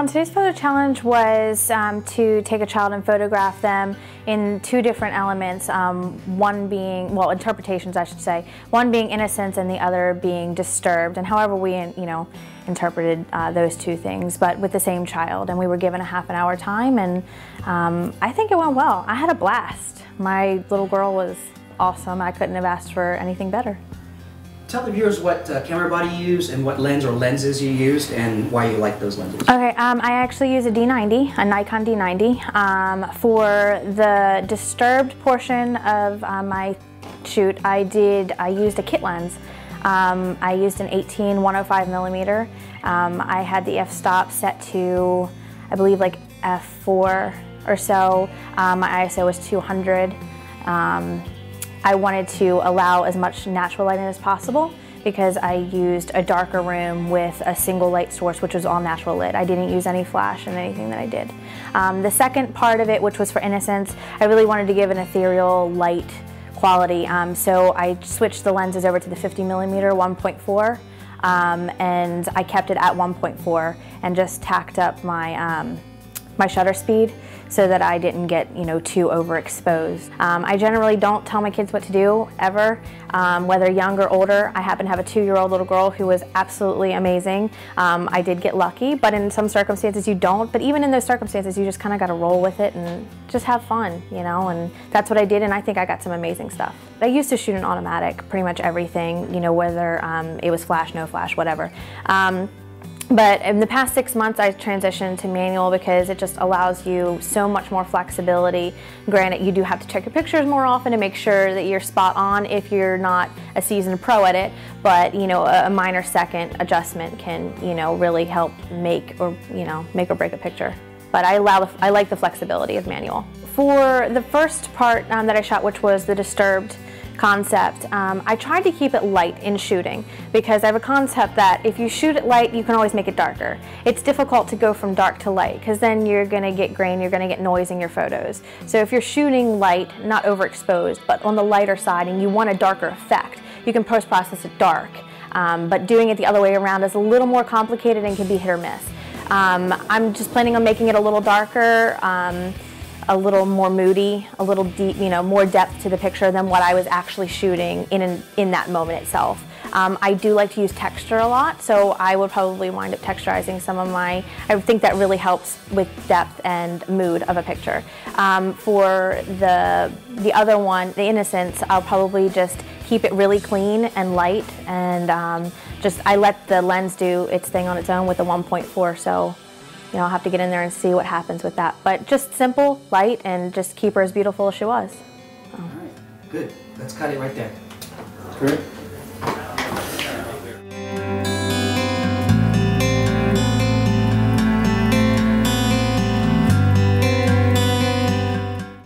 Today's photo challenge was to take a child and photograph them in two different elements, one being, well, interpretations I should say, one being innocence and the other being disturbed, and however we, interpreted those two things, but with the same child. And we were given a half-an-hour time, and I think it went well. I had a blast. My little girl was awesome. I couldn't have asked for anything better. Tell the viewers what camera body you used and what lens or lenses you used and why you like those lenses. Okay, I actually use a D90, a Nikon D90. For the disturbed portion of my shoot, I used a kit lens. I used an 18-105 millimeter. I had the f-stop set to, I believe, like f4 or so. My ISO was 200. I wanted to allow as much natural lighting as possible because I used a darker room with a single light source, which was all natural lit. I didn't use any flash in anything that I did. The second part of it, which was for innocence, I really wanted to give an ethereal light quality. So I switched the lenses over to the 50 millimeter 1.4, and I kept it at 1.4 and just tacked up my my shutter speed so that I didn't get, too overexposed. I generally don't tell my kids what to do, ever, whether young or older. I happen to have a 2-year-old little girl who was absolutely amazing. I did get lucky, but in some circumstances you don't. But even in those circumstances, you just kind of got to roll with it and just have fun, and that's what I did, and I think I got some amazing stuff. I used to shoot in automatic, pretty much everything, whether it was flash, no flash, whatever. But in the past 6 months, I transitioned to manual because it just allows you so much more flexibility. Granted, you do have to check your pictures more often to make sure that you're spot on if you're not a seasoned pro at it. But a minor second adjustment can really help make or break a picture. But I like the flexibility of manual. For the first part that I shot, which was the disturbed concept, I tried to keep it light in shooting because I have a concept that if you shoot it light, you can always make it darker. It's difficult to go from dark to light because then you're going to get grain, you're going to get noise in your photos. So if you're shooting light, not overexposed, but on the lighter side, and you want a darker effect, you can post-process it dark. But doing it the other way around is a little more complicated and can be hit or miss. I'm just planning on making it a little darker, a little more moody, a little deep, more depth to the picture than what I was actually shooting in that moment itself. I do like to use texture a lot, so I would probably wind up texturizing some of I think that really helps with depth and mood of a picture. For the other one, the innocence, I'll probably just keep it really clean and light, and I let the lens do its thing on its own with the 1.4, so I'll have to get in there and see what happens with that. But just simple, light, and just keep her as beautiful as she was. All right, good. Let's cut it right there. Correct.